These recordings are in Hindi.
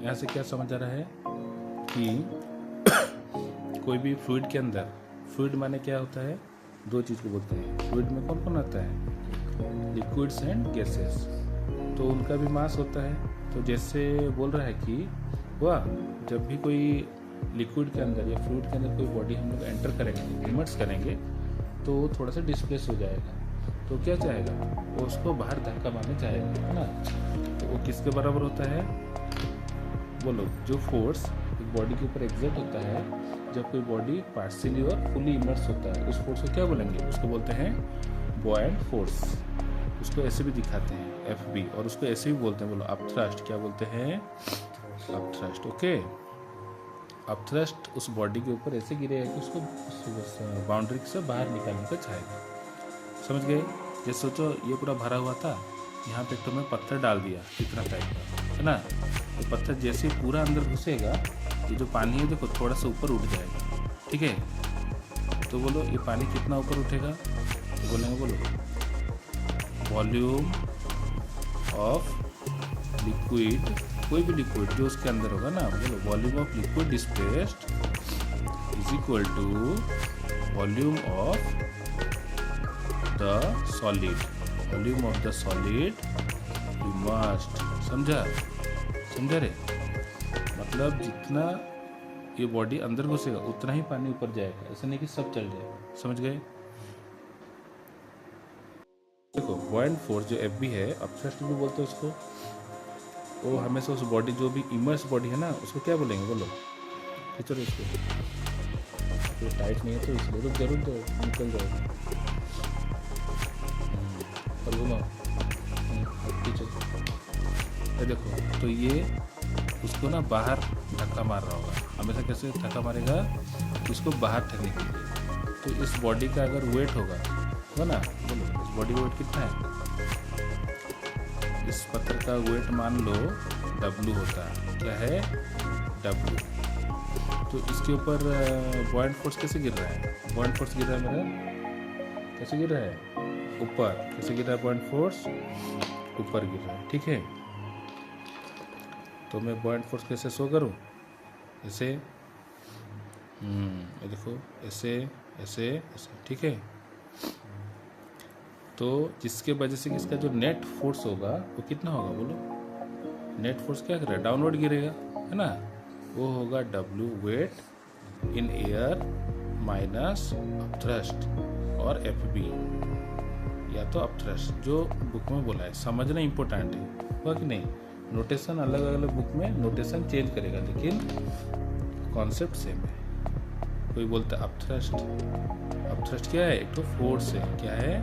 यहाँ से क्या समझ आ रहा है कि कोई भी फ्लूइड के अंदर, फ्लूइड माने क्या होता है, दो चीज़ को बोलते हैं। फ्लूइड में कौन कौन आता है, लिक्विड्स एंड गैसेस, तो उनका भी मास होता है। तो जैसे बोल रहा है कि वह जब भी कोई लिक्विड के अंदर या फ्लूइड के अंदर कोई बॉडी हम लोग एंटर करेंगे, इमर्स करेंगे, तो वो थोड़ा सा डिस्प्लेस हो जाएगा। तो क्या चाहेगा, वो उसको बाहर धक्का मारना चाहेगा, है ना। तो वो किसके बराबर होता है, बोलो, जो फोर्स एक बॉडी के ऊपर एग्जर्ट होता है जब कोई बॉडी पार्शियली और फुली इमर्स होता है, उस फोर्स को क्या बोलेंगे, उसको बोलते हैं बॉयंट फोर्स। उसको ऐसे भी दिखाते हैं FB, और उसको ऐसे भी बोलते हैं, बोलो अपथ्रस्ट। क्या बोलते हैं, अपथ्रस्ट। ओके, अपथ्रस्ट उस बॉडी के ऊपर ऐसे गिरेगा कि उसको बाउंड्री से बाहर निकालने का चाहेगा। समझ गए। जैसे सोचो ये पूरा भरा हुआ था, यहाँ पे तो मैं पत्थर डाल दिया इतना टाइप का, है ना। तो पत्थर जैसे पूरा अंदर घुसेगा, ये जो पानी है देखो थोड़ा सा ऊपर उठ जाएगा, ठीक है। तो बोलो ये पानी कितना ऊपर उठेगा, तो बोलेंगे, बोलो वॉल्यूम ऑफ लिक्विड, कोई भी लिक्विड जो उसके अंदर होगा ना, बोलो volume of liquid displaced is equal to volume of the solid, volume of the solid immersed. समझा रे। मतलब जितना ये बॉडी अंदर घुसेगा उतना ही पानी ऊपर जाएगा, ऐसा नहीं कि सब चल जाएगा। समझ गए। देखो बॉयंट फोर्स जो FB है, अपथ्रस्ट भी बोलते हैं उसको, वो हमेशा उस बॉडी जो भी इमर्स बॉडी है ना, उसको क्या बोलेंगे, बोलो खींचो इसको, तो टाइट नहीं है तो इसलिए रुक जरूर दो, निकल जाएगा। और घुमाओ, खींचो। देखो तो ये उसको ना बाहर धक्का मार रहा होगा, हमेशा कैसे धक्का मारेगा, उसको बाहर फेंकने के लिए। तो इस बॉडी का अगर वेट होगा ना, बोलो इस बॉडी का वेट कितना है, इस पत्थर का वेट मान लो W होता है। क्या है, W। तो इसके ऊपर बॉयंट फोर्स कैसे गिर रहा है, बॉयंट फोर्स गिर रहा है मेरा, कैसे गिर रहा है, ऊपर। कैसे गिर रहा है बॉयंट फोर्स, ऊपर गिर रहा है, ठीक है। तो मैं बॉयंट फोर्स कैसे शो करूँ, ऐसे, ये देखो ऐसे ऐसे ऐसे, ठीक है। तो जिसके वजह से इसका जो नेट फोर्स होगा वो कितना होगा, बोलो। नेट फोर्स क्या करेगा, डाउनवर्ड गिरेगा, है ना। वो होगा W weight in air minus upthrust और FB, या तो अपथ्रस्ट, जो बुक में बोला है। समझना इंपॉर्टेंट है, हुआ कि नहीं। नोटेशन अलग अलग बुक में नोटेशन चेंज करेगा, लेकिन कॉन्सेप्ट सेम है। कोई बोलता है अपथ्रस्ट, अपथ्रस्ट क्या है, एक तो फोर्स है। क्या है,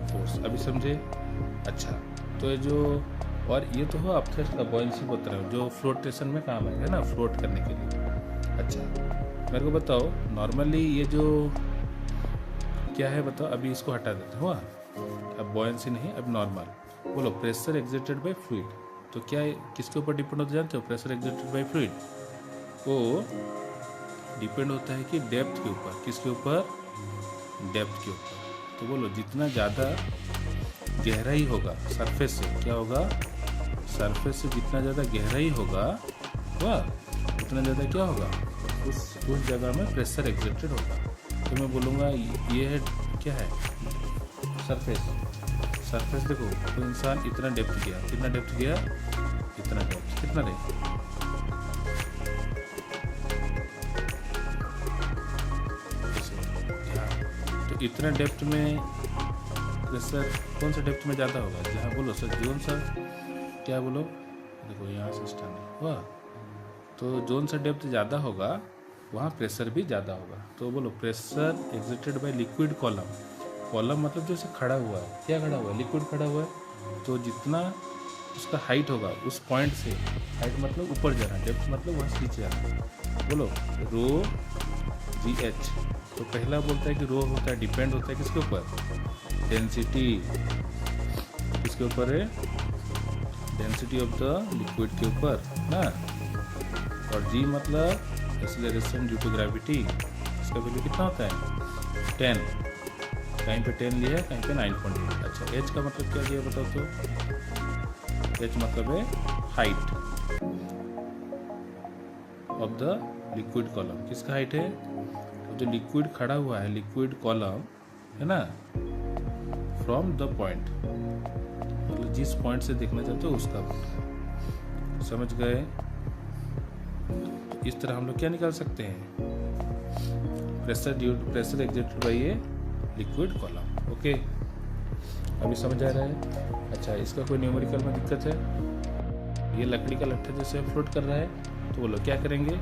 फोर्स। अभी समझे। अच्छा, तो ये जो, और ये तो हो अपथ्रस्ट का बॉयंसी बता रहा हूँ, जो फ्लोटेशन में काम है ना, फ्लोट करने के लिए। अच्छा मेरे को बताओ, नॉर्मली ये जो क्या है बताओ, अभी इसको हटा देते हुआ, अब बॉयंसी नहीं, अब नॉर्मल। बोलो प्रेशर एक्सर्टेड बाय फ्लूइड, तो क्या किसके ऊपर डिपेंड होता है जानते हो, प्रेशर एक्सर्टेड बाय फ्लूइड। वो डिपेंड होता है कि डेप्थ के ऊपर, किसके ऊपर, डेप्थ के ऊपर। तो बोलो जितना ज़्यादा गहराई होगा सरफेस से, क्या होगा, सरफेस से जितना ज़्यादा गहराई होगा वह उतना ज़्यादा क्या होगा, उस जगह में प्रेशर एक्सर्टेड होगा। तो मैं बोलूँगा ये है, क्या है, सरफेस। सरफेस देखो, तो इंसान इतना डेप्थ गया, कितना डेप्थ गया, इतना डेप्थ, कितना डेप्थ, तो इतना डेप्थ में प्रेशर कौन सा डेप्थ में ज़्यादा होगा, जहाँ बोलो सर जोन सा, क्या बोलो, देखो यहाँ से स्टार्ट हुआ, तो जोन सा डेप्थ ज़्यादा होगा वहाँ प्रेशर भी ज़्यादा होगा। तो बोलो pressure exerted by liquid column, column मतलब जो से खड़ा हुआ है, क्या खड़ा हुआ है, लिक्विड खड़ा हुआ है। तो जितना उसका हाइट होगा उस पॉइंट से, हाइट मतलब ऊपर जाना, डेप्थ मतलब वहाँ से नीचे आना, बोलो रो GH। तो पहला बोलता है कि रो होता है, डिपेंड होता है किसके ऊपर, डेंसिटी, किसके ऊपर है, डेंसिटी ऑफ द लिक्विड के ऊपर ना। और G मतलब एक्सेलरेशन ड्यू टू ग्रेविटी, इसका वैल्यू कितना होता है 10, कहीं पे 10 लिया है, कहीं पे 9.8। अच्छा H का मतलब क्या दिया बताओ, तो H मतलब है height, of the liquid column. किसका हाइट है? जो लिक्विड खड़ा हुआ है, लिक्विड कॉलम है ना, फ्रॉम द पॉइंट, मतलब जिस पॉइंट से देखना चाहते हो उसका। समझ गए? इस तरह हम लोग क्या निकाल सकते हैं? Pressure exerted by a liquid column. Okay, अभी समझ आ रहा है? अच्छा, इसका कोई न्यूमेरिकल में दिक्कत है? ये लकड़ी का लट्ठा जैसे फ्लोट कर रहा है, तो वो लोग क्या करेंगे?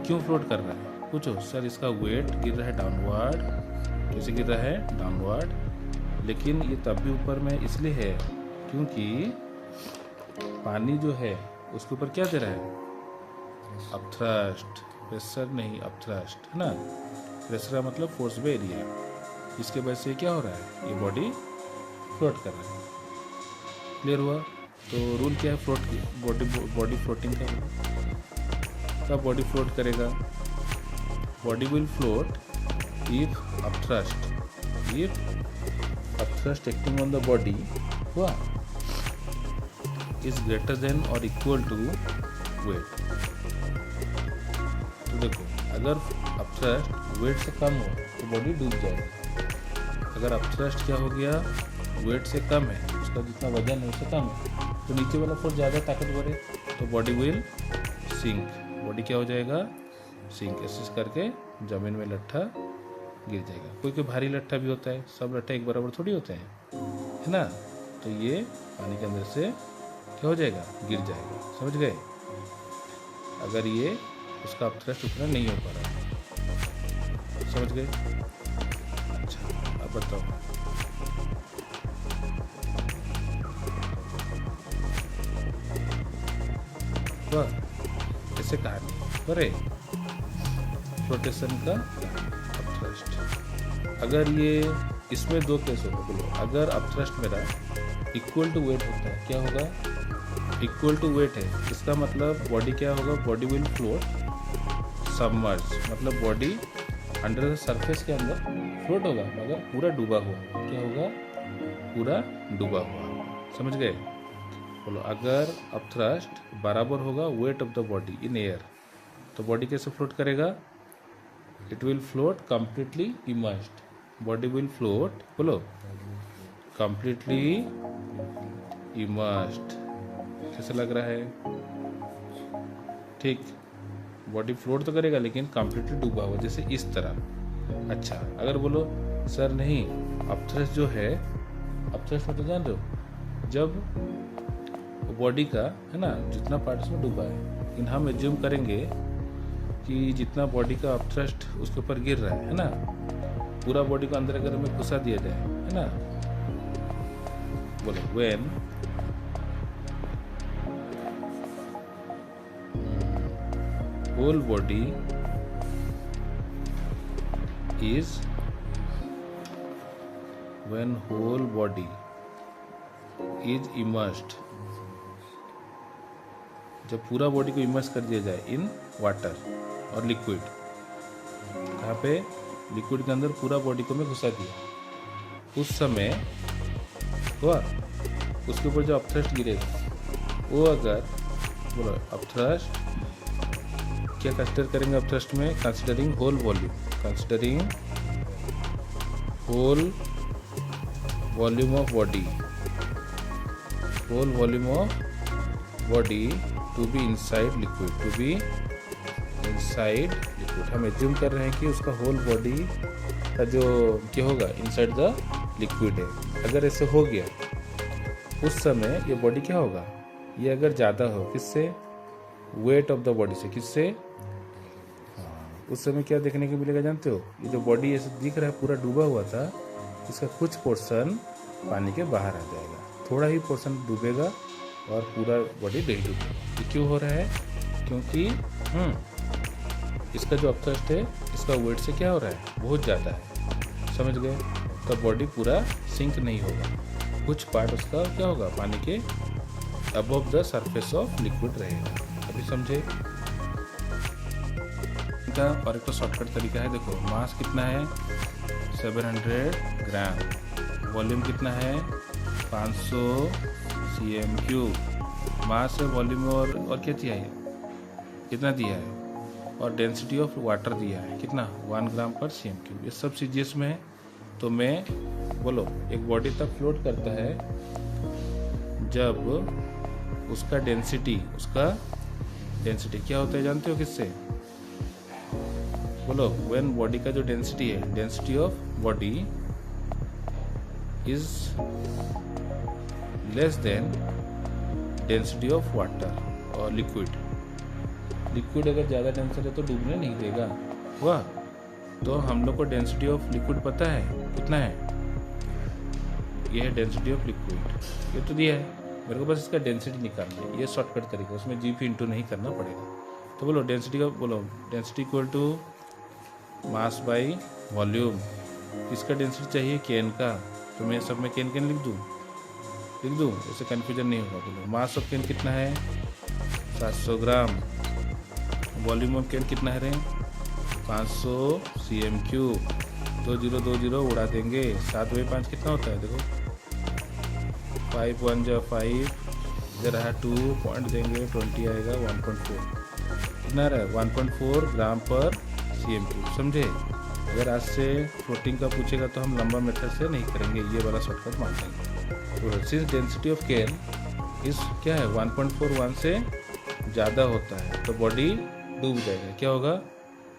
क्यों फ्लोट कर रहा है? पूछो सर, इसका वेट गिर रहा है डाउनवर्ड। कैसे गिर रहा है? डाउनवर्ड। लेकिन ये तब भी ऊपर में इसलिए है क्योंकि पानी जो है उसके ऊपर क्या दे रहा है? अपथ्रस्ट। प्रेशर नहीं, अपथ्रस्ट, है ना। प्रेशर का मतलब फोर्स बाय एरिया। इसके वजह से क्या हो रहा है? ये बॉडी फ्लोट कर रहा है। क्लियर हुआ? तो रूल क्या है फ्लोट की? बॉडी फ्लोटिंग का। कब बॉडी फ्लोट करेगा? Body will float if upthrust acting on the body हुआ इज ग्रेटर देन और इक्वल टू वेट। तो देखो, अगर अपथ्रस्ट वेट से कम हो तो बॉडी डूब जाएगी। अगर अपथ्रस्ट क्या हो गया? वेट से कम है, उसका जितना वजन है उससे कम है, तो नीचे वाला फोर्स ज़्यादा ताकतवर है, तो बॉडी विल सिंक। बॉडी क्या हो जाएगा? सिंक। ऐसे करके जमीन में लट्ठा गिर जाएगा। कोई कोई भारी लट्ठा भी होता है, सब लट्ठा एक बराबर थोड़ी होते हैं, है ना। तो ये पानी के अंदर से क्या हो जाएगा? गिर जाएगा। समझ गए? अगर ये उसका अपथ्रस्ट उतना नहीं हो पा रहा। समझ गए? अच्छा, अब बताओ। ऐसे कहानी करे फ्लोटेशन का अपथ्रस्ट। अगर ये इसमें दो केस होगा, बोलो। अगर अपथ्रस्ट मेरा इक्वल टू वेट होता है, क्या होगा? इक्वल टू वेट है, इसका मतलब बॉडी क्या होगा? बॉडी विल फ्लोट सबमर्ज, मतलब बॉडी अंडर द सरफेस के अंदर फ्लोट होगा, मगर पूरा डूबा हुआ। क्या होगा? पूरा डूबा हुआ। समझ गए? बोलो, अगर अपथ्रस्ट बराबर होगा weight of the body in air, तो बॉडी कैसे फ्लोट करेगा? It will float completely immersed. Body will float, बोलो, कंप्लीटली इमर्स्ड। कैसा लग रहा है? ठीक, बॉडी फ्लोट तो करेगा लेकिन कंप्लीटली डूबा हुआ, जैसे इस तरह। अच्छा, अगर बोलो सर नहीं, अपथ्रस्ट जो है, अपथ्रस्ट मतलब जान रहे हो, जब बॉडी का, है ना, जितना पार्ट उसमें डूबा है, लेकिन हम एज्यूम करेंगे कि जितना बॉडी का अपथ्रस्ट उसके ऊपर गिर रहा है ना, पूरा बॉडी को अंदर अगर हमें घुसा दिया जाए, है ना। बोलो, when whole body is immersed, जब पूरा बॉडी को इमर्स कर दिया जाए इन वाटर और लिक्विड, कहाँ पे? लिक्विड के अंदर पूरा बॉडी को मैं घुसा दिया, उस समय हुआ उसके ऊपर जो अपथ्रस्ट गिरेगा वो, अगर बोलो अपथ्रस्ट क्या कंसिडर करेंगे? अपथ्रस्ट में considering whole volume, considering whole volume of body, whole volume of body to be inside liquid, to be inside liquid. हम एज्यूम कर रहे हैं कि उसका होल बॉडी का जो क्या होगा? इनसाइड द लिक्विड है। अगर ऐसे हो गया उस समय ये बॉडी क्या होगा? ये अगर ज़्यादा हो, किससे? वेट ऑफ द बॉडी से। किससे? उस समय क्या देखने को मिलेगा जानते हो? ये जो बॉडी ऐसे दिख रहा है पूरा डूबा हुआ था, इसका कुछ पोर्शन पानी के बाहर आ जाएगा, थोड़ा ही पोर्शन डूबेगा और पूरा बॉडी नहीं डूबेगा। ये क्यों हो रहा है? क्योंकि इसका जो अपथ्रस्ट है, इसका वेट से क्या हो रहा है? बहुत ज़्यादा है। समझ गए? तो बॉडी पूरा सिंक नहीं होगा, कुछ पार्ट उसका क्या होगा? पानी के above the surface of liquid रहेगा। अभी समझे? का और एक तो शॉर्टकट तरीका है। देखो, मास कितना है? 700 ग्राम। वॉल्यूम कितना है? 500 cm3। मास है, वॉल्यूम और क्या चाहिए? कितना दिया है, और डेंसिटी ऑफ वाटर दिया है कितना 1 ग्राम पर cm3। ये सब सीजीएस में है। तो मैं बोलो एक बॉडी तब फ्लोट करता है जब उसका डेंसिटी क्या होता है जानते हो किससे? बोलो व्हेन बॉडी का जो डेंसिटी है, density of body is less than density of water और लिक्विड अगर ज़्यादा डेंसर है तो डूबने नहीं देगा। हुआ? तो हम लोग को डेंसिटी ऑफ लिक्विड पता है कितना है, ये है डेंसिटी ऑफ लिक्विड, ये तो दिया है मेरे को, बस इसका डेंसिटी निकालना है। ये शॉर्टकट तरीका, उसमें जी पी इंटू नहीं करना पड़ेगा। तो बोलो density equal to mass by volume. इसका डेंसिटी चाहिए केन का, तो मैं सब में केन लिख दूँ, उससे कन्फ्यूजन नहीं होगा। बोलो मास ऑफ केन कितना है 700 ग्राम, वॉल्यूम ऑफ केन कितना है रे 500 cm3। 20 उड़ा देंगे, 7/5 कितना होता है देखो, 5 1 जा 5, इधर है 2 पॉइंट देंगे 20 आएगा 1.4, कितना रहा 1.4 ग्राम पर cm3। समझे? अगर आज से फ्लोटिंग का पूछेगा तो हम लंबा मेथड से नहीं करेंगे, ये वाला शॉर्टकट मान लेंगे। तो सिंस डेंसिटी ऑफ केन इस क्या है 1.41 से ज़्यादा होता है तो बॉडी डूब जाएगा। क्या होगा?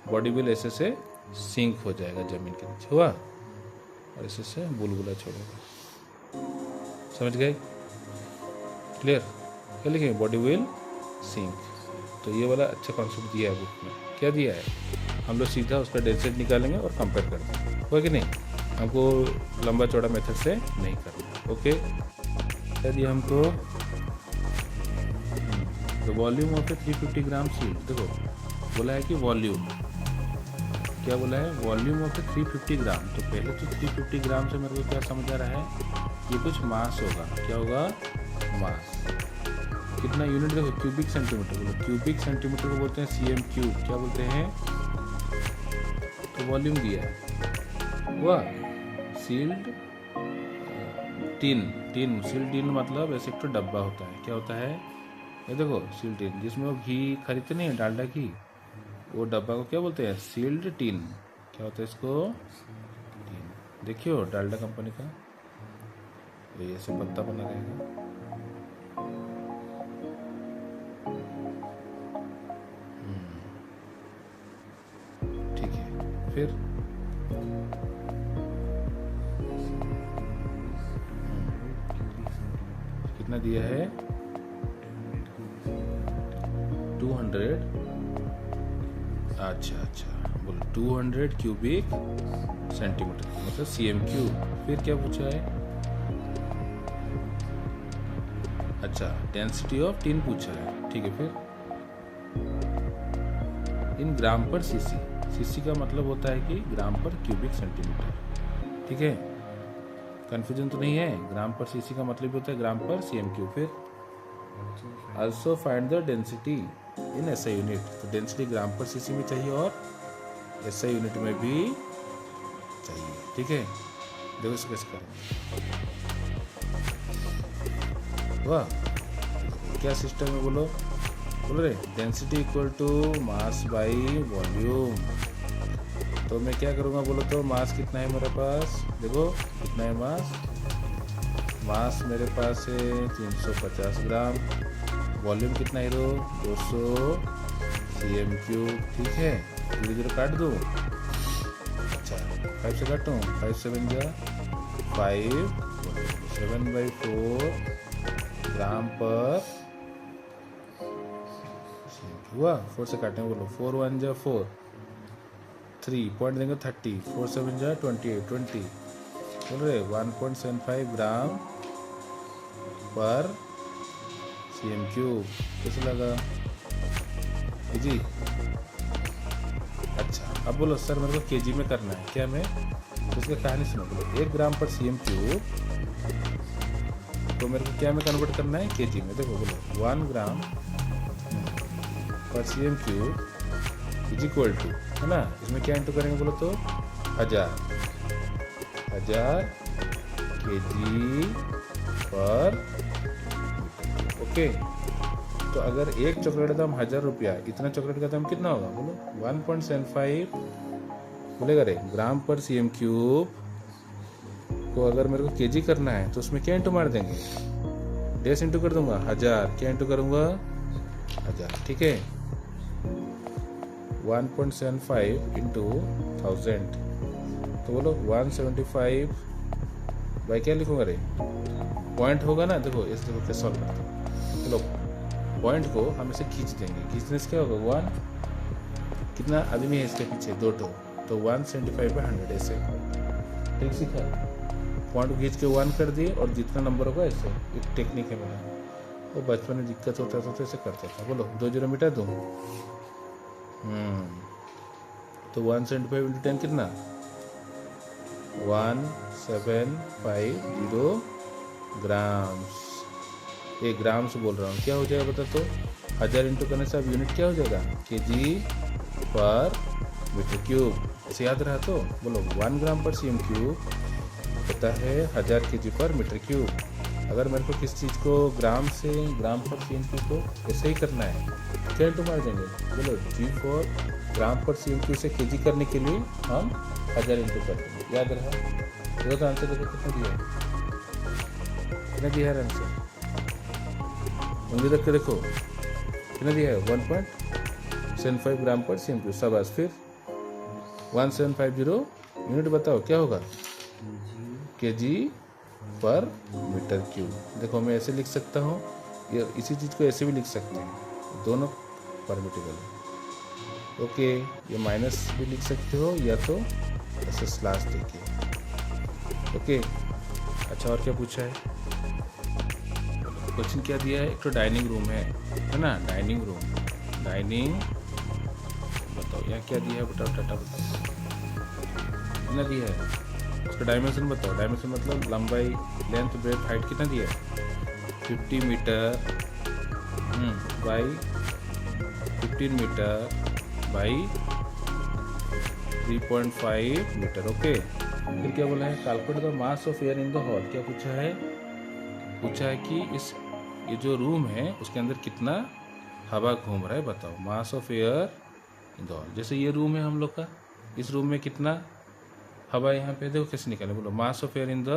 बॉडी बिल ऐसे से सिंक हो जाएगा जमीन के नीचे। हुआ? और ऐसे से बुलबुला छोड़ेगा। समझ गए? क्लियर? क्या लिखेंगे? Body will sink. तो ये वाला अच्छा कॉन्सेप्ट दिया है बुक में। क्या दिया है? हम लोग सीधा उसका डेंसिटी निकालेंगे और कंपेयर करेंगे। हुआ कि नहीं? हमको लंबा चौड़ा मेथड से नहीं करना। ओके? क्या दिया हमको? तो वॉल्यूम ऑफ 350 ग्राम सील्ड। देखो बोला है कि वॉल्यूम, क्या बोला है? वॉल्यूम ऑफ 350 ग्राम। तो पहले तो 350 ग्राम से मेरे को क्या समझ आ रहा है, ये कुछ मास होगा। क्या होगा? मास। कितना यूनिट देखो, क्यूबिक सेंटीमीटर। बोलो क्यूबिक सेंटीमीटर को बोलते हैं cm3। क्या बोलते हैं? तो वॉल्यूम दिया है। हुआ? सील्ड टिन सील्ड टिन मतलब ऐसे एक तो डब्बा होता है। क्या होता है? ये देखो सील्ड टिन, जिसमें वो घी खरीदते नहीं है, डालडा घी, वो डब्बा को क्या बोलते हैं? Sealed tin. क्या होता है इसको? टिन। देखियो डालडा कंपनी का ये ऐसे पत्ता बना रहेगा। ठीक है, फिर कितना दिया है? 200। अच्छा बोलो 200 क्यूबिक सेंटीमीटर मतलब cm3। फिर क्या पूछा है? अच्छा डेंसिटी ऑफ टिन पूछा है। ठीक है, फिर इन ग्राम पर सीसी का मतलब होता है कि ग्राम पर क्यूबिक सेंटीमीटर। ठीक है, कंफ्यूजन तो नहीं है? ग्राम पर सीसी का मतलब होता है ग्राम पर cm3। फिर also find the density in SI unit. तो डेंसिटी ग्राम पर सीसी में चाहिए और SI यूनिट में भी चाहिए। ठीक है, देखो इसे कैसे करेंगे। वाह, क्या सिस्टम है? बोलो रे density equal to mass by volume. तो मैं क्या करूँगा? बोलो तो मास कितना है मेरे पास? देखो कितना है मास मेरे पास है 350 ग्राम। वॉल्यूम कितना है? 200 cm3। ठीक है, 0 काट दूँ। अच्छा 5 से काटूँ, 5 7 जा 5, 7/4 ग्राम पर हुआ। 4 से काटें, बोलो 4 1 जा 4, 3 पॉइंट देंगे 30, 4 7 जा 28, 20 बोल रहे 1.75 ग्राम पर cm3। कैसे लगा? जी अच्छा, अब बोलो सर मेरे को केजी में करना है। क्या मैं उसकी कहानी सुनो। बोलो 1 ग्राम पर cm3 तो मेरे को क्या में कन्वर्ट करना है? केजी में। देखो बोलो 1 ग्राम पर cm3 इज इक्वल टू, है ना, इसमें क्या इंटू करेंगे? बोलो तो 1000 kg पर। ओके, तो अगर एक चॉकलेट का दाम 1000 रुपया, इतना चॉकलेट का दाम कितना होगा बोलो? 1.75 बोलेगा रे ग्राम पर cm क्यूब को अगर मेरे को केजी करना है तो उसमें क्या इंटू मार देंगे? डेस इंटू कर दूंगा 1000, क्या इंटू करूंगा? 1000, ठीक है। 1.75 इंटू 1000 तो बोलो 175 बाई क्या लिखूंगा रे? पॉइंट होगा ना, देखो इस देखो कैसे सॉल्व करते हैं। चलो पॉइंट को हम इसे खींच देंगे, खींचने से क्या होगा? 1 कितना आदमी है इसके पीछे? 2 तो 175 पे 100 ऐसे, ठीक सीखा? पॉइंट को खींच के 1 कर दिए और जितना नंबर होगा ऐसे, एक टेक्निक है मेरा, वो बचपन में दिक्कत होता था तो ऐसे करता था। बोलो 2 0 मिटा दूँ? तो 175 इंटू 10 कितना? 1750 ग्राम्स। ये ग्राम से बोल रहा हूँ, क्या हो जाएगा बता तो? 1000 इंटू करने से अब यूनिट क्या हो जाएगा? केजी पर मीटर क्यूब। ऐसे याद रहा तो बोलो 1 ग्राम पर cm क्यूब होता है 1000 केजी पर मीटर क्यूब। अगर मेरे को किस चीज़ को ग्राम से ग्राम पर cm क्यूब को ऐसे ही करना है, क्या इंटू मार देंगे? बोलो G4 ग्राम पर cm क्यूब से केजी करने के लिए हम 1000 इंटू कर देंगे। याद रहा? देखो तो आंसर देखो कितना दिया है, कितना दिया है आंसर? उंगली रख के देखो कितना दिया है? 1.75 ग्राम पर cm क्यूब। शाबाश। फिर 1750 यूनिट बताओ क्या होगा? केजी पर मीटर क्यूब। देखो मैं ऐसे लिख सकता हूँ, ये इसी चीज़ को ऐसे भी लिख सकते हैं, दोनों परमिटेबल है। ओके, ये माइनस भी लिख सकते हो या तो ऐसे स्लैश देके। ओके, अच्छा और क्या पूछा है? क्वेश्चन क्या दिया है? एक तो डाइनिंग रूम है ना? डाइनिंग रूम, डाइनिंग बताओ यहाँ क्या दिया है? बताओ टाटा बताओ कितना दिया है? उसका डायमेंशन बताओ। डायमेंशन मतलब लंबाई, लेंथ, ब्रेथ, हाइट कितना दिया है? 50 metre by 15 metre by 3.5 metre. Okay, फिर क्या बोला है? Calculate the mass of air in the hall. क्या पूछा है? पूछा है कि इस ये जो रूम है उसके अंदर कितना हवा घूम रहा है बताओ। मास of air in the hall, जैसे ये रूम है हम लोग का, इस रूम में कितना हवा यहाँ पे देखो कैसे निकाले? बोलो मास of air in the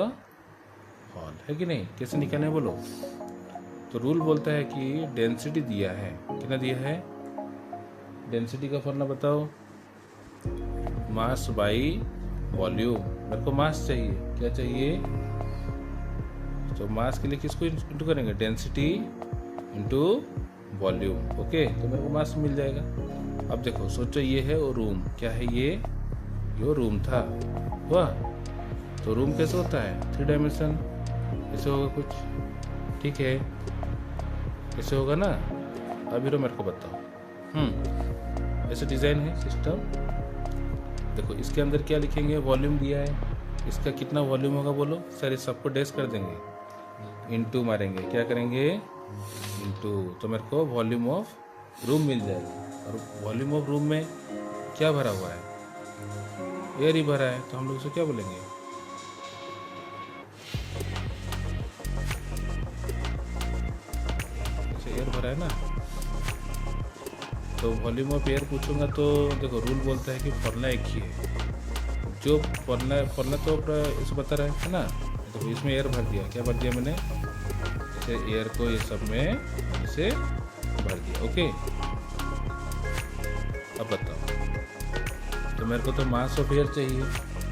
hall, है कि नहीं? कैसे निकाले बोलो? तो रूल बोलता है कि डेंसिटी दिया है, कितना दिया है? डेंसिटी का फॉर्मूला बताओ। मास बाई वॉल्यूम। मेरे को मास चाहिए, क्या चाहिए? तो मास के लिए किसको इंटू करेंगे? Density into volume. ओके, तो मेरे को मास मिल जाएगा। अब देखो सोचो ये है वो रूम, क्या है ये रूम था, वाह। तो रूम कैसे होता है? 3 डायमेंशन, ऐसे होगा कुछ, ठीक है? ऐसे होगा ना? अभी तो मेरे को बताओ। ऐसे डिज़ाइन है सिस्टम। देखो इसके अंदर क्या लिखेंगे? वॉल्यूम दिया है, इसका कितना वॉल्यूम होगा बोलो? सर इस सबको डैश कर देंगे, इंटू मारेंगे, क्या करेंगे? इंटू। तो मेरे को वॉल्यूम ऑफ रूम मिल जाएगा। और वॉल्यूम ऑफ रूम में क्या भरा हुआ है? एयर ही भरा है, तो हम लोग उसे क्या बोलेंगे? एयर भरा है ना, तो वॉल्यूम ऑफ एयर पूछूंगा तो देखो रूल बोलता है कि फॉर्मूला एक ही है। जो फॉर्मूला तो इसे बता रहा है ना। देखो इसमें एयर भर दिया, क्या भर दिया मैंने? इसे एयर को ये सब में इसे भर दिया। ओके, अब बताओ। तो मेरे को तो मास ऑफ एयर चाहिए,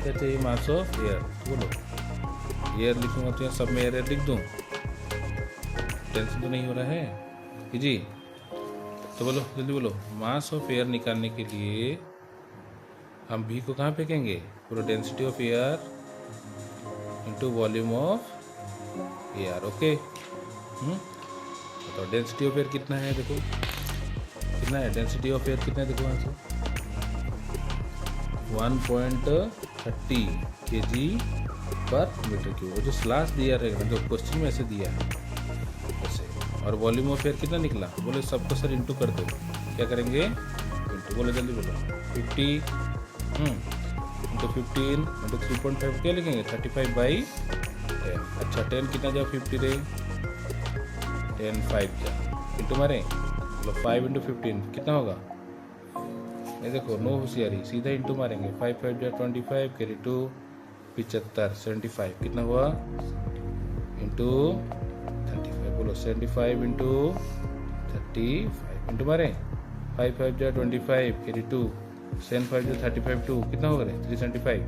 क्या चाहिए? मास ऑफ एयर। तो बोलो एयर लिखूंगा तो यहाँ सब में एयर लिख दूँ? टेंशन तो नहीं हो रहा है जी? तो बोलो जल्दी बोलो। मास ऑफ एयर निकालने के लिए हम भी को कहाँ फेंकेंगे? पूरा density of air into volume of air. Okay, तो डेंसिटी ऑफ एयर कितना है? देखो कितना है डेंसिटी ऑफ एयर, कितना है? देखो आंसर 1.30 kg पर मीटर क्यूब। वो जो स्लैश दिया रहेगा, जो क्वेश्चन में ऐसे दिया है ऐसे। और वॉल्यूम ऑफ एयर कितना निकला? बोले सबको सर इंटू कर दो, क्या करेंगे? इंटू। बोलो जल्दी बोलो। 50 इंटू 15 इंटू 3.5 क्या लिखेंगे? 35/10। अच्छा 10 कितना जाओ? 50 रे 10 5 जा इंटू मारें, बोलो 5 इंटू 15 कितना होगा? ये देखो नो होशियारी, सीधा इंटू मारेंगे। 5 5 जा 25, कैरी 2 75, 75 कितना हुआ? इंटू 35, बोलो 75 इंटू 35 इंटू मारें। 5 5 जा 25, कैरी 2 7 5 जा 35 2 कितना होगा रे? 375।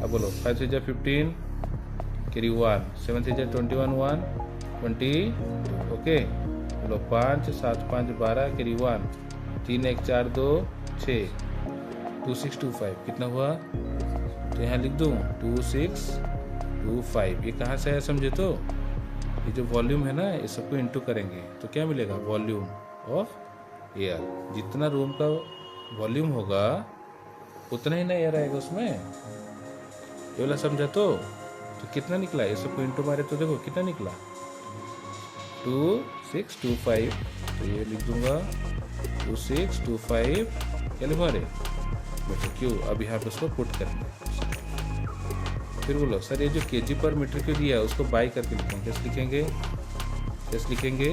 अब बोलो 5 से जा 15, कैरी 1, 7 से जा 21 1 20, ओके। बोलो 5 7 5 12, कैरी 1, 3 1 4 2 6, 2625 कितना हुआ? तो यहाँ लिख दूँ 2625। ये कहाँ से आया समझे? तो ये जो वॉल्यूम है ना, ये सबको इंटू करेंगे तो क्या मिलेगा? Volume of air. जितना रूम का वॉल्यूम होगा उतना ही ना एयर आएगा उसमें। ये वाला समझा? तो कितना निकला? ये सबको इंटू मारे तो देखो कितना निकला? 2625। तो ये लिख दूंगा 2625 क्या लिखा रे मीटर क्यूब। अब यहाँ पे उसको पुट करेंगे। फिर बोलो सर ये जो केजी पर मीटर क्यूब दिया है उसको बाई करके लिखेंगे। कैसे लिखेंगे? कैसे लिखेंगे?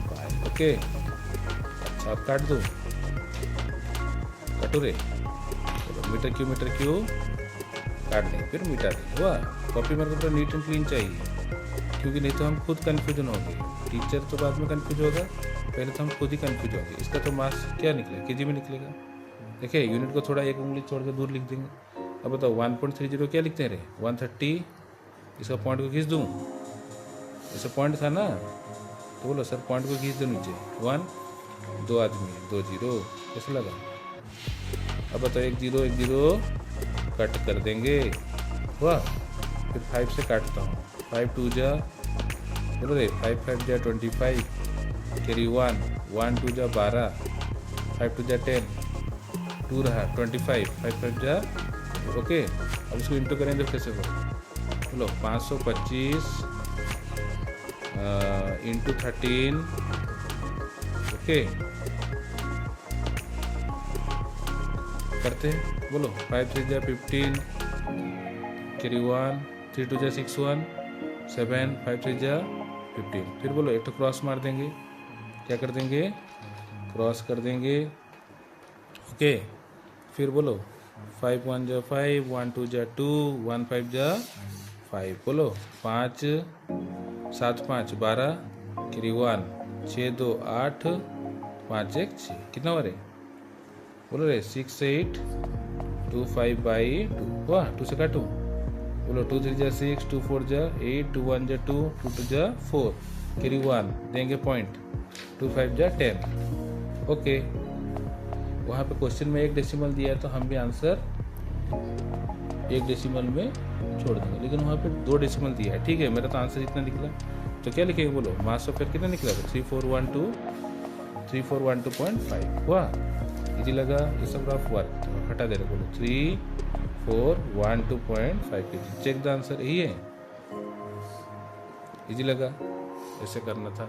By, okay. अच्छा अब काट दो, काटो रे। चलो मीटर क्यूब काट दें, फिर मीटर हुआ। कॉपी मेरे को पूरा नीट एंड क्लीन चाहिए, क्योंकि नहीं तो हम खुद कन्फ्यूजन होंगे। टीचर तो बाद में कन्फ्यूज होगा, पहले तो हम खुद ही कन्फ्यूज होंगे। इसका तो मास क्या निकलेगा? केजी में निकलेगा। देखिए यूनिट को थोड़ा एक उंगली छोड़ के दूर लिख देंगे। अब बताओ 1.30 क्या लिखते हैं रे? 130। इसका पॉइंट को खींच दूँ, ऐसा पॉइंट था ना, तो बोलो सर पॉइंट को खींच दो नीचे। 1 2 आदमी 2 0 कैसे लगा? अब बताओ 1 0 कट कर देंगे, हुआ। फिर 5 से काटता हूँ। 5 2 जा, बोलो रे 5 5 जा 25, कैरी 1 1 2 जा 12, 5 2 जा 10, 2 रहा 25, 5 5 जा, ओके। अब इसको इंटू करेंगे तो कैसे होगा? बोलो 525 इंटू 13, ओके करते हैं। बोलो 5 3 जा 15, कैरी 1 3 2 जा 6 1 7, 5 3 जा 15। फिर बोलो एक तो क्रॉस मार देंगे। क्या कर देंगे? क्रॉस कर देंगे, ओके। फिर बोलो 5 1 जा 5, 1 2 जा 2, 1 5 जा 5। बोलो 5 7 5 12, कैरी 1 6 2 8, 5 1 6 कितना हो रे? बोलो रे 6 8 2 5 बाई 2, हुआ। 2 से काटूँ, बोलो 2 3 जा 6, 2 4 जा 8, 2 1 जा 2, 2 2 जा 4, कैरी 1 देंगे पॉइंट, 2 5 जा 10, ओके। वहाँ पे क्वेश्चन में 1 डेसिमल दिया है तो हम भी आंसर 1 डेसिमल में छोड़ देंगे, लेकिन वहाँ पे 2 डेसिमल दिया है, ठीक है। मेरा तो आंसर इतना निकला, तो क्या लिखेंगे? बोलो मास ऑफ एयर कितना निकला? 3412.5, हुआ। इजी लगा? ये सब रफ वर्क हटा दे रहे। बोलो 3412.5 kg। चेक द आंसर, यही है। इजी लगा? ऐसे करना था।